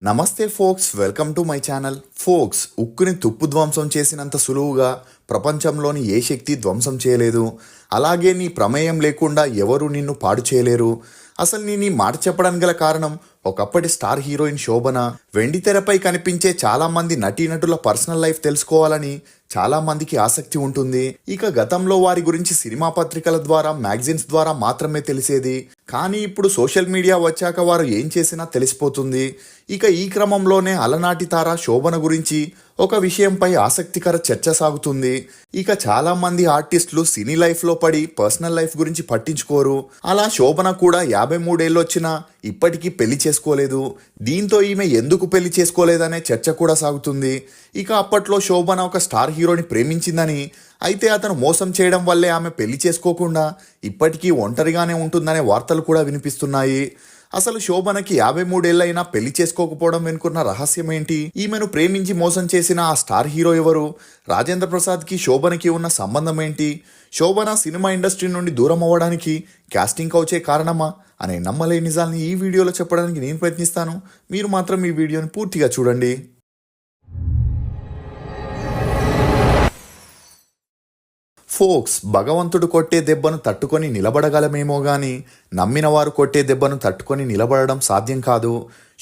నమస్తే folks, welcome to my channel. Folks, ఉక్కుని తుప్పు ధ్వంసం చేసినంత సులువుగా ప్రపంచంలోని ఏ శక్తి ధ్వంసం చేయలేదు. అలాగే నీ ప్రమేయం లేకుండా ఎవరు నిన్ను పాడు చేయలేరు. అసలు నేను ఈ మాట చెప్పడానికి గల కారణం, ఒకప్పటి స్టార్ హీరోయిన్ శోభన వెండితెరపై కనిపించే చాలా మంది నటీనటుల పర్సనల్ లైఫ్ తెలుసుకోవాలని చాలా మందికి ఆసక్తి ఉంటుంది. ఇక గతంలో వారి గురించి సినిమా పత్రికల ద్వారా, మ్యాగజైన్స్ ద్వారా మాత్రమే తెలిసేది. కానీ ఇప్పుడు సోషల్ మీడియా వచ్చాక వారు ఏం చేసినా తెలిసిపోతుంది. ఇక ఈ క్రమంలోనే అలనాటి తార శోభన గురించి ఒక విషయంపై ఆసక్తికర చర్చ సాగుతుంది. ఇక చాలా మంది ఆర్టిస్టులు సినీ లైఫ్లో పడి పర్సనల్ లైఫ్ గురించి పట్టించుకోరు. అలా శోభన కూడా 53 ఏళ్ళు వచ్చినా ఇప్పటికీ పెళ్లి చేసుకోలేదు. దీంతో ఈమె ఎందుకు పెళ్లి చేసుకోలేదనే చర్చ కూడా సాగుతుంది. ఇక అప్పట్లో శోభన ఒక స్టార్ హీరోని ప్రేమించిందని, అయితే అతను మోసం చేయడం వల్లే ఆమె పెళ్లి చేసుకోకుండా ఇప్పటికీ ఒంటరిగానే ఉంటుందనే వార్తలు కూడా వినిపిస్తున్నాయి. అసలు శోభనకి 53 ఏళ్ళైనా పెళ్లి చేసుకోకపోవడం వెనుకున్న రహస్యం ఏంటి? ఈమెను ప్రేమించి మోసం చేసిన ఆ స్టార్ హీరో ఎవరు? రాజేంద్ర ప్రసాద్కి శోభనకి ఉన్న సంబంధం ఏంటి? శోభన సినిమా ఇండస్ట్రీ నుండి దూరం అవ్వడానికి కాస్టింగ్ కౌచే కారణమా అనే నమ్మలేని నిజాల్ని ఈ వీడియోలో చెప్పడానికి నేను ప్రయత్నిస్తాను. మీరు మాత్రం ఈ వీడియోని పూర్తిగా చూడండి. ఫోక్స్, భగవంతుడు కొట్టే దెబ్బను తట్టుకొని నిలబడగలమేమో గాని నమ్మిన వారు కొట్టే దెబ్బను తట్టుకొని నిలబడడం సాధ్యం కాదు.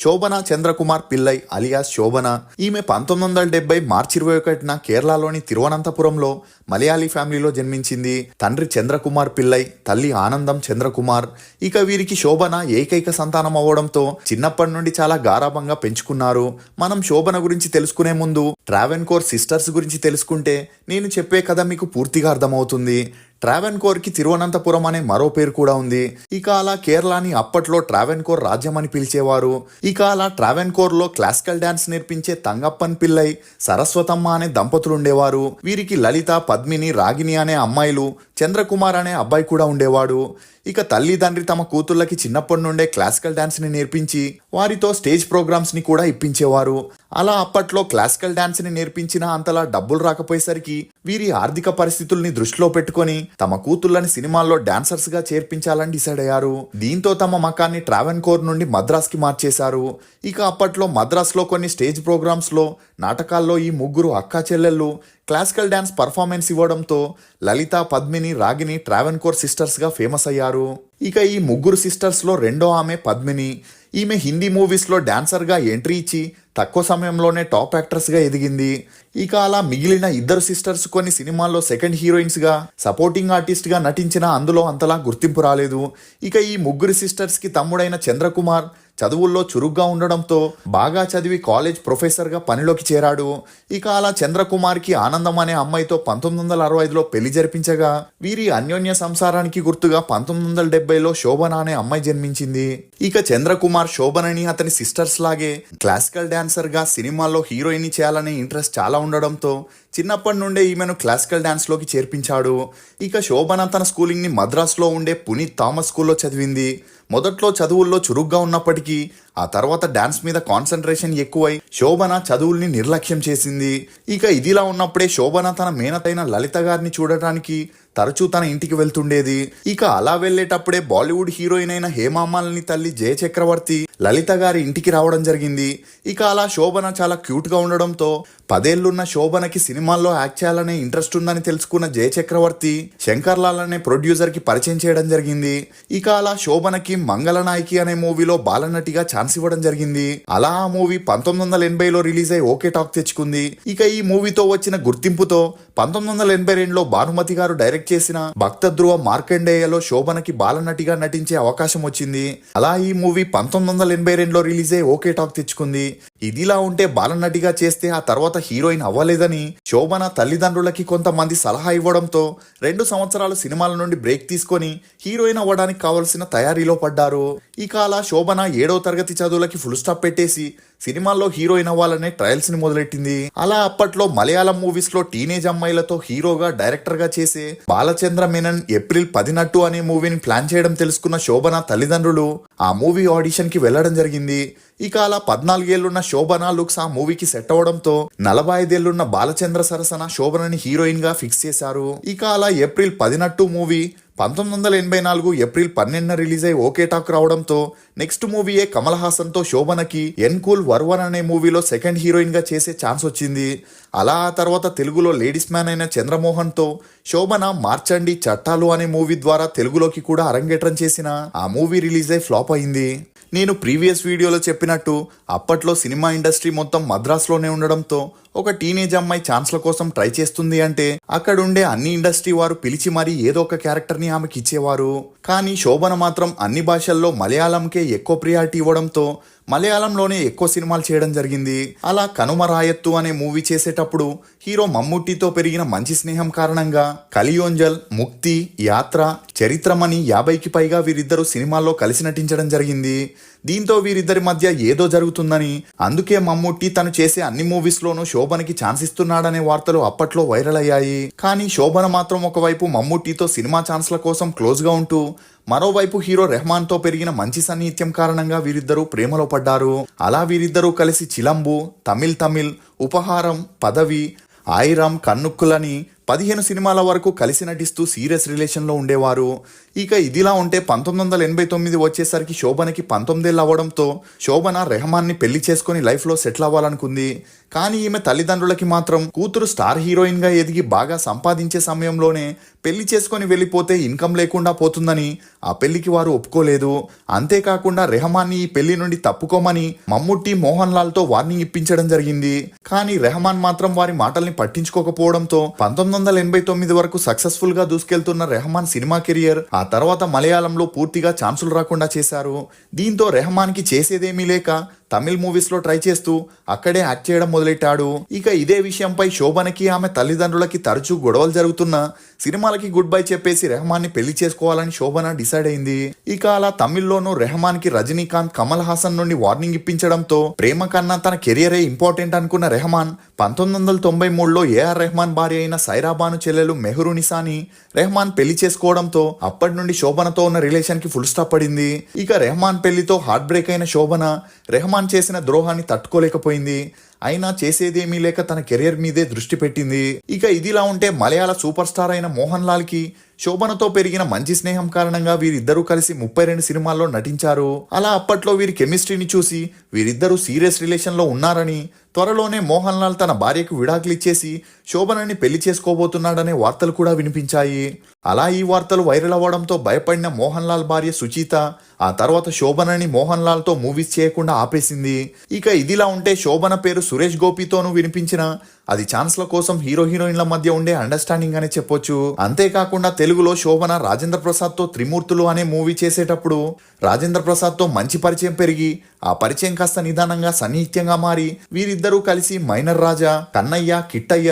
శోభన చంద్రకుమార్ పిల్లై అలియాస్ శోభన. ఈమె 1970 మార్చి 21న కేరళలోని తిరువనంతపురంలో మలయాళీ ఫ్యామిలీలో జన్మించింది. తండ్రి చంద్రకుమార్ పిల్లై, తల్లి ఆనందం చంద్రకుమార్. ఇక వీరికి శోభన ఏకైక సంతానం అవ్వడంతో చిన్నప్పటి నుండి చాలా గారాబంగా పెంచుకున్నారు. మనం శోభన గురించి తెలుసుకునే ముందు ట్రావెన్కోర్ సిస్టర్స్ గురించి తెలుసుకుంటే నేను చెప్పే కథ మీకు పూర్తిగా అర్థమవుతుంది. ట్రావెన్కోర్కి తిరువనంతపురం అనే మరో పేరు కూడా ఉంది. ఇక అలా కేరళని అప్పట్లో ట్రావెన్కోర్ రాజ్యం అని పిలిచేవారు. ఇక అలా ట్రావెన్కోర్లో క్లాసికల్ డాన్స్ నేర్పించే తంగప్పన్ పిల్లై, సరస్వతమ్మ అనే దంపతులు ఉండేవారు. వీరికి లలిత, పద్మిని, రాగిని అనే అమ్మాయిలు, చంద్రకుమార్ అనే అబ్బాయి కూడా ఉండేవాడు. ఇక తల్లిదండ్రి తమ కూతుళ్ళకి చిన్నప్పటి నుండే క్లాసికల్ డాన్స్ని నేర్పించి వారితో స్టేజ్ ప్రోగ్రామ్స్ని కూడా ఇప్పించేవారు. అలా అప్పట్లో క్లాసికల్ డాన్స్ని నేర్పించిన అంతలా డబ్బులు రాకపోయేసరికి వీరి ఆర్థిక పరిస్థితుల్ని దృష్టిలో పెట్టుకొని తమ కూతుళ్ళని సినిమాల్లో డాన్సర్స్గా చేర్పించాలని డిసైడ్ అయ్యారు. దీంతో తమ మకాన్ని ట్రావెన్కోర్ నుండి మద్రాస్కి మార్చేశారు. ఇక అప్పట్లో మద్రాస్లో కొన్ని స్టేజ్ ప్రోగ్రామ్స్లో, నాటకాల్లో ఈ ముగ్గురు అక్కా చెల్లెళ్ళు క్లాసికల్ డాన్స్ పర్ఫార్మెన్స్ ఇవ్వడంతో లలిత, పద్మిని, రాగిని ట్రావెన్కోర్ సిస్టర్స్గా ఫేమస్ అయ్యారు. ఇక ఈ ముగ్గురు సిస్టర్స్లో రెండో ఆమె పద్మిని. ఈమె హిందీ మూవీస్లో డాన్సర్గా ఎంట్రీ ఇచ్చి తక్కువ సమయంలోనే టాప్ యాక్ట్రెస్గా ఎదిగింది. ఇక అలా మిగిలిన ఇద్దరు సిస్టర్స్ కొన్ని సినిమాల్లో సెకండ్ హీరోయిన్స్గా, సపోర్టింగ్ ఆర్టిస్ట్గా నటించినా అందులో అంతలా గుర్తింపు రాలేదు. ఇక ఈ ముగ్గురు సిస్టర్స్కి తమ్ముడైన చంద్రకుమార్ చదువుల్లో చురుగ్గా ఉండడంతో బాగా చదివి కాలేజ్ ప్రొఫెసర్గా పనిలోకి చేరాడు. ఇక అలా చంద్రకుమార్కి ఆనందం అనే అమ్మాయితో 1965లో పెళ్లి జరిపించగా వీరి అన్యోన్య సంసారానికి గుర్తుగా 1970లో శోభన అనే అమ్మాయి జన్మించింది. ఇక చంద్రకుమార్ శోభనని అతని సిస్టర్స్ లాగే క్లాసికల్ డాన్సర్గా సినిమాల్లో హీరోయిన్ చేయాలనే ఇంట్రెస్ట్ చాలా ఉండడంతో చిన్నప్పటి నుండే ఈమెను క్లాసికల్ డాన్స్లోకి చేర్పించాడు. ఇక శోభన తన స్కూలింగ్ని మద్రాస్లో ఉండే పునీత్ థామస్ స్కూల్లో చదివింది. మొదట్లో చదువుల్లో చురుగ్గా ఉన్నప్పటికీ ఆ తర్వాత డాన్స్ మీద కాన్సన్ట్రేషన్ ఎక్కువై శోభన చదువుల్ని నిర్లక్ష్యం చేసింది. ఇక ఇదిలా ఉన్నప్పుడే శోభన తన మేనతైన లలిత గారిని చూడటానికి తరచూ తన ఇంటికి వెళ్తుండేది. ఇక అలా వెళ్లేటప్పుడే బాలీవుడ్ హీరోయిన్ అయిన హేమామాలిని తల్లి జయ చక్రవర్తి లలిత గారి ఇంటికి రావడం జరిగింది. ఇక అలా శోభన చాలా క్యూట్గా ఉండడంతో 10 ఏళ్లున్న శోభనకి సినిమాల్లో యాక్ట్ చేయాలనే ఇంట్రెస్ట్ ఉందని తెలుసుకున్న జయ చక్రవర్తి శంకర్ లాల్ అనే ప్రొడ్యూసర్కి పరిచయం చేయడం జరిగింది. ఇక అలా శోభనకి మంగళనాయకి అనే మూవీలో బాలనటిగా ఛాన్స్ ఇవ్వడం జరిగింది. అలా ఆ మూవీ 1980లో రిలీజ్ అయి ఓకే టాక్ తెచ్చుకుంది. ఇక ఈ మూవీతో వచ్చిన గుర్తింపుతో 1982లో భానుమతి గారు డైరెక్ట్ చేసిన భక్త ధ్రువ మార్కండేయలో శోభనకి బాలనటిగా నటించే అవకాశం వచ్చింది. అలా ఈ మూవీ 1982లో రిలీజ్ అయి ఓకే టాక్ తెచ్చుకుంది. ఇదిలా ఉంటే బాలనటిగా చేస్తే ఆ తర్వాత హీరోయిన్ అవ్వలేదని శోభన తల్లిదండ్రులకి కొంతమంది సలహా ఇవ్వడంతో 2 సంవత్సరాలు సినిమాల నుండి బ్రేక్ తీసుకొని హీరోయిన్ అవ్వడానికి కావలసిన తయారీలో పడ్డారు. ఇక అలా శోభన 7వ తరగతి చదువులకి ఫుల్ స్టాప్ పెట్టేసి సినిమాల్లో హీరోయిన్ అవ్వాలనే ట్రయల్స్ ని మొదలెట్టింది. అలా అప్పట్లో మలయాళం మూవీస్ లో టీనేజ్ అమ్మాయిలతో హీరోగా, డైరెక్టర్ గా చేసే బాలచంద్ర మేనన్ ఏప్రిల్ 10 అనే మూవీని ప్లాన్ చేయడం తెలుసుకున్న శోభన తల్లిదండ్రులు ఆ మూవీ ఆడిషన్ కి వెళ్లడం జరిగింది. ఇక అలా 14 ఏళ్లున్న శోభన లుక్స్ ఆ మూవీకి సెట్ అవడంతో 45 ఏళ్లున్న బాలచంద్ర సరసన శోభనని హీరోయిన్ గా ఫిక్స్ చేశారు. ఇక అలా ఏప్రిల్ 10 మూవీ 1984 ఏప్రిల్ 12న రిలీజ్ అయి ఓకే టాక్ రావడంతో నెక్స్ట్ మూవీయే కమల్ హాసన్ తో శోభనకి ఎన్కూల్ వర్వన్ అనే మూవీలో సెకండ్ హీరోయిన్ గా చేసే ఛాన్స్ వచ్చింది. అలా ఆ తర్వాత తెలుగులో లేడీస్ మ్యాన్ అయిన చంద్రమోహన్ తో శోభన మార్చండి చట్టాలు అనే మూవీ ద్వారా తెలుగులోకి కూడా అరంగేట్రం చేసిన ఆ మూవీ రిలీజ్ అయి ఫ్లాప్ అయింది. నేను ప్రీవియస్ వీడియోలో చెప్పినట్టు అప్పట్లో సినిమా ఇండస్ట్రీ మొత్తం మద్రాసులోనే ఉండడంతో ఒక టీనేజ్ అమ్మాయి ఛాన్స్ల కోసం ట్రై చేస్తుంది అంటే అక్కడుండే అన్ని ఇండస్ట్రీ వారు పిలిచి మరీ ఏదో ఒక క్యారెక్టర్ని ఆమెకి ఇచ్చేవారు. కానీ శోభన మాత్రం అన్ని భాషల్లో మలయాళంకే ఎక్కువ ప్రియారిటీ ఇవ్వడంతో మలయాళంలోనే ఎక్కువ సినిమాలు చేయడం జరిగింది. అలా కనుమరాయత్తు అనే మూవీ చేసేటప్పుడు హీరో మమ్ముట్టితో పెరిగిన మంచి స్నేహం కారణంగా కలియోంజల్, ముక్తి, యాత్ర, చరిత్రమని 50కి పైగా వీరిద్దరూ సినిమాల్లో కలిసి నటించడం జరిగింది. దీంతో వీరిద్దరి మధ్య ఏదో జరుగుతుందని, అందుకే మమ్ముట్టి తను చేసే అన్ని మూవీస్లోనూ శోభనకి ఛాన్స్ ఇస్తున్నాడనే వార్తలు అప్పట్లో వైరల్ అయ్యాయి. కానీ శోభన మాత్రం ఒకవైపు మమ్ముట్టితో సినిమా ఛాన్స్ల కోసం క్లోజ్ గా ఉంటూ మరోవైపు హీరో రెహమాన్ తో పెరిగిన మంచి సన్నిహిత్యం కారణంగా వీరిద్దరూ ప్రేమలో పడ్డారు. అలా వీరిద్దరూ కలిసి చిలంబు, తమిళ్, ఉపహారం, పదవి, ఆయిరం, కన్నుక్కులని 15 సినిమాల వరకు కలిసి నటిస్తూ సీరియస్ రిలేషన్లో ఉండేవారు. ఇక ఇదిలా ఉంటే 1989 వచ్చేసరికి శోభనకి 19 ఏళ్ళు అవ్వడంతో శోభన రెహమాన్ని పెళ్లి చేసుకుని లైఫ్లో సెటిల్ అవ్వాలనుకుంది. కానీ ఈమె తల్లిదండ్రులకి మాత్రం కూతురు స్టార్ హీరోయిన్ గా ఎదిగి బాగా సంపాదించే సమయంలోనే పెళ్లి చేసుకుని వెళ్ళిపోతే ఇన్కమ్ లేకుండా పోతుందని ఆ పెళ్లికి వారు ఒప్పుకోలేదు. అంతేకాకుండా రెహమాన్ని ఈ పెళ్లి నుండి తప్పుకోమని మమ్ముట్టి, మోహన్ లాల్ తో వార్నింగ్ ఇప్పించడం జరిగింది. కానీ రెహమాన్ మాత్రం వారి మాటల్ని పట్టించుకోకపోవడంతో 1989 వరకు సక్సెస్ఫుల్ గా దూసుకెళ్తున్న రెహమాన్ సినిమా కెరియర్ ఆ తర్వాత మలయాళంలో పూర్తిగా ఛాన్సులు రాకుండా చేశారు. దీంతో రెహమాన్ కి చేసేదేమీ లేక తమిళ్ మూవీస్ లో ట్రై చేస్తూ అక్కడే యాక్ట్ చేయడం మొదలెట్టాడు. ఇక ఇదే విషయంపై శోభనకి ఆమె తల్లిదండ్రులకి తరచూ గొడవలు జరుగుతున్నా సినిమాలకి గుడ్ బై చెప్పేసి రెహమాన్ ని పెళ్లి చేసుకోవాలని శోభన డిసైడ్ అయింది. ఇక అలా తమిళ్లోనూ రెహమాన్ కి రజనీకాంత్, కమల్ హాసన్ నుండి వార్నింగ్ ఇప్పించడంతో ప్రేమ కన్నా తన కెరియరే ఇంపార్టెంట్ అనుకున్న రెహమాన్ 1993లో ఏఆర్ రెహమాన్ భార్య అయిన సైరా బాను చెల్లెలు మెహరునిసాని రెహమాన్ పెళ్లి చేసుకోవడంతో అప్పటి నుండి శోభనతో ఉన్న రిలేషన్ కి ఫుల్ స్టాప్ పడింది. ఇక రెహమాన్ పెళ్లితో హార్ట్ బ్రేక్ అయిన శోభన రెహమాన్ చేసిన ద్రోహాన్ని తట్టుకోలేకపోయింది. అయినా చేసేదేమీ లేక తన కెరియర్ మీదే దృష్టి పెట్టింది. ఇక ఇదిలా ఉంటే మలయాళ సూపర్ స్టార్ అయిన మోహన్ లాల్ కి శోభనతో పెరిగిన మంచి స్నేహం కారణంగా వీరిద్దరూ కలిసి 32 సినిమాల్లో నటించారు. అలా అప్పట్లో వీరి కెమిస్ట్రీని చూసి వీరిద్దరూ సీరియస్ రిలేషన్ లో ఉన్నారని, త్వరలోనే మోహన్ లాల్ తన భార్యకు విడాకులు ఇచ్చేసి శోభనని పెళ్లి చేసుకోబోతున్నాడనే వార్తలు కూడా వినిపించాయి. అలా ఈ వార్తలు వైరల్ అవ్వడంతో భయపడిన మోహన్ లాల్ భార్య సుచీత ఆ తర్వాత శోభనని మోహన్ లాల్ తో మూవీస్ చేయకుండా ఆపేసింది. ఇక ఇదిలా ఉంటే శోభన పేరు సురేష్ గోపితోనూ వినిపించిన అది ఛాన్స్ల కోసం హీరో హీరోయిన్ల మధ్య ఉండే అండర్స్టాండింగ్ అనే చెప్పొచ్చు. అంతేకాకుండా తెలుగులో శోభన రాజేంద్ర ప్రసాద్ తో త్రిమూర్తులు అనే మూవీ చేసేటప్పుడు రాజేంద్ర ప్రసాద్ తో మంచి పరిచయం పెరిగి ఆ పరిచయం కాస్త నిదానంగా సన్నిహిత్యంగా మారి వీరిద్దరూ కలిసి మైనర్ రాజా, కన్నయ్య, కిట్టయ్య,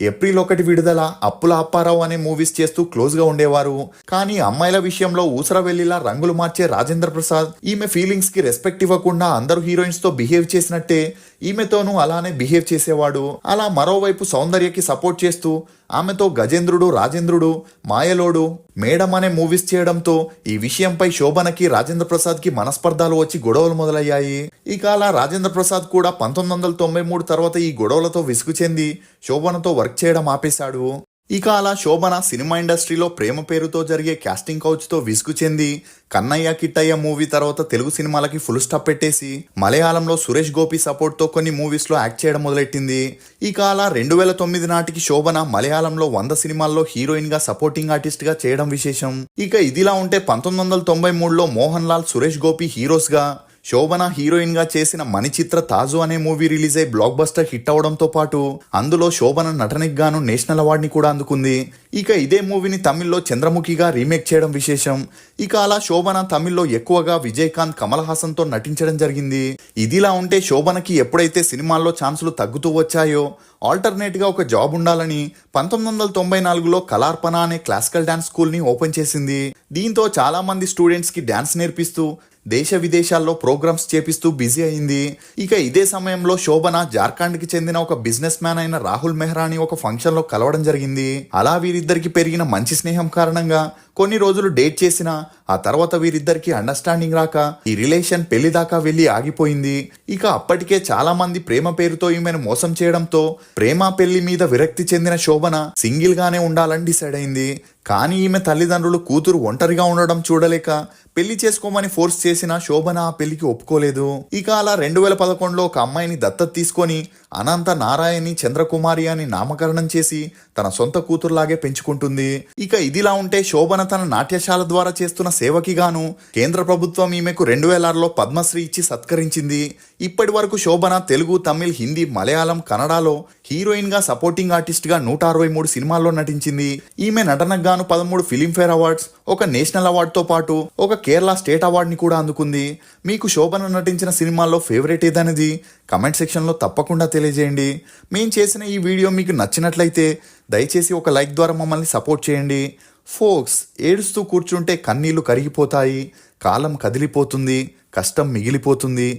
ఏప్రిల్ 1 విడుదల, అప్పుల అప్పారావు అనే మూవీస్ చేస్తూ క్లోజ్ గా ఉండేవారు. కానీ అమ్మాయిల విషయంలో ఊసరవెల్లిలా రంగులు మార్చే రాజేంద్ర ప్రసాద్ ఈమె ఫీలింగ్స్ కి రెస్పెక్ట్ ఇవ్వకుండా అందరు హీరోయిన్స్ తో బిహేవ్ చేసినట్టే ఈమెతోనూ అలానే బిహేవ్ చేసేవాడు. అలా మరోవైపు సౌందర్యకి సపోర్ట్ చేస్తూ ఆమెతో గజేంద్రుడు, రాజేంద్రుడు, మాయలోడు, మేడం అనే మూవీస్ చేయడంతో ఈ విషయంపై శోభనకి రాజేంద్ర ప్రసాద్ కి మనస్పర్ధాలు వచ్చి గొడవలు మొదలయ్యాయి. ఇక అలా రాజేంద్ర ప్రసాద్ కూడా 1993 తర్వాత ఈ గొడవలతో విసుగు చెంది శోభనతో వర్క్ చేయడం ఆపేశాడు. ఇక అలా శోభన సినిమా ఇండస్ట్రీలో ప్రేమ పేరుతో జరిగే కాస్టింగ్ కౌచ్ తో విసుగు చెంది కన్నయ్య, కిట్టయ్య మూవీ తర్వాత తెలుగు సినిమాలకి ఫుల్ స్టాప్ పెట్టేసి మలయాళంలో సురేష్ గోపి సపోర్ట్ తో కొన్ని మూవీస్ లో యాక్ట్ చేయడం మొదలెట్టింది. ఇక అలా 2009 నాటికి శోభన మలయాళంలో 100 సినిమాల్లో హీరోయిన్ గా సపోర్టింగ్ ఆర్టిస్ట్ గా చేయడం విశేషం. ఇక ఇదిలా ఉంటే 1993లో మోహన్ లాల్, సురేష్ గోపి హీరోస్ గా, శోభన హీరోయిన్ గా చేసిన మణిచిత్ర తాజు అనే మూవీ రిలీజ్ అయి బ్లాక్ బస్టర్ హిట్ అవడంతో పాటు అందులో శోభన నటనకి గాను నేషనల్ అవార్డుని కూడా అందుకుంది. ఇక ఇదే మూవీని తమిళ్లో చంద్రముఖిగా రీమేక్ చేయడం విశేషం. ఇక అలా శోభన తమిళ్లో ఎక్కువగా విజయకాంత్, కమల్ హాసన్ తో నటించడం జరిగింది. ఇదిలా ఉంటే శోభనకి ఎప్పుడైతే సినిమాల్లో ఛాన్సులు తగ్గుతూ వచ్చాయో ఆల్టర్నేట్ గా ఒక జాబ్ ఉండాలని 1994లో కలార్పణ అనే క్లాసికల్ డాన్స్ స్కూల్ ని ఓపెన్ చేసింది. దీంతో చాలా మంది స్టూడెంట్స్ కి డాన్స్ నేర్పిస్తూ దేశ విదేశాల్లో ప్రోగ్రామ్స్ చేపిస్తూ బిజీ అయింది. ఇక ఇదే సమయంలో శోభన జార్ఖండ్ కి చెందిన ఒక బిజినెస్ మ్యాన్ అయిన రాహుల్ మెహ్రాని ఒక ఫంక్షన్ లో కలవడం జరిగింది. అలా వీరిద్దరికి పెరిగిన మంచి స్నేహం కారణంగా కొన్ని రోజులు డేట్ చేసిన ఆ తర్వాత వీరిద్దరికి అండర్స్టాండింగ్ రాక ఈ రిలేషన్ పెళ్లి దాకా వెళ్లి ఆగిపోయింది. ఇక అప్పటికే చాలా మంది ప్రేమ పేరుతో ఈమెను మోసం చేయడంతో ప్రేమ పెళ్లి మీద విరక్తి చెందిన శోభన సింగిల్ గానే ఉండాలని డిసైడ్ అయింది. కానీ ఈమె తల్లిదండ్రులు కూతురు ఒంటరిగా ఉండడం చూడలేక పెళ్లి చేసుకోమని ఫోర్స్ చేసిన శోభన ఆ పెళ్లికి ఒప్పుకోలేదు. ఇక అలా 2011లో ఒక అమ్మాయిని దత్తత తీసుకొని అనంత నారాయణి చంద్రకుమారి అని నామకరణం చేసి తన సొంత కూతురులాగే పెంచుకుంటుంది. ఇక ఇదిలా ఉంటే శోభన తన నాట్యశాల ద్వారా చేస్తున్న సేవకి గాను కేంద్ర ప్రభుత్వం ఈమెకు 2006లో పద్మశ్రీ ఇచ్చి సత్కరించింది. ఇప్పటి వరకు శోభన తెలుగు, తమిళ్, హిందీ, మలయాళం, కన్నడలో హీరోయిన్ గా, సపోర్టింగ్ ఆర్టిస్ట్ గా 163 సినిమాల్లో నటించింది. ఈమె నటనకు గాను 13 ఫిలింఫేర్ అవార్డ్స్, ఒక నేషనల్ అవార్డుతో పాటు ఒక కేరళ స్టేట్ అవార్డుని కూడా అందుకుంది. మీకు శోభన నటించిన సినిమాల్లో ఫేవరెట్ ఏదనేది కమెంట్ సెక్షన్లో తప్పకుండా తెలియజేయండి. మేము చేసిన ఈ వీడియో మీకు నచ్చినట్లయితే దయచేసి ఒక లైక్ ద్వారా మమ్మల్ని సపోర్ట్ చేయండి. ఫోక్స్, ఏడుస్తూ కూర్చుంటే కన్నీళ్లు కరిగిపోతాయి, కాలం కదిలిపోతుంది, కష్టం మిగిలిపోతుంది.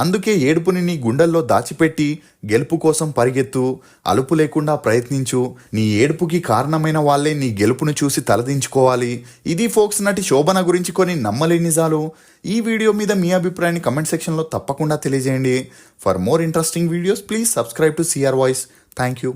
అందుకే ఏడుపుని నీ గుండెల్లో దాచిపెట్టి గెలుపు కోసం పరిగెత్తు, అలుపు లేకుండా ప్రయత్నించు. నీ ఏడుపుకి కారణమైన వాళ్ళే నీ గెలుపును చూసి తలదించుకోవాలి. ఇది ఫోక్స్ నటి శోభన గురించి కొన్ని నమ్మలేని నిజాలు. ఈ వీడియో మీద మీ అభిప్రాయాన్ని కమెంట్ సెక్షన్లో తప్పకుండా తెలియజేయండి. For more interesting videos please subscribe to CR voice. Thank you.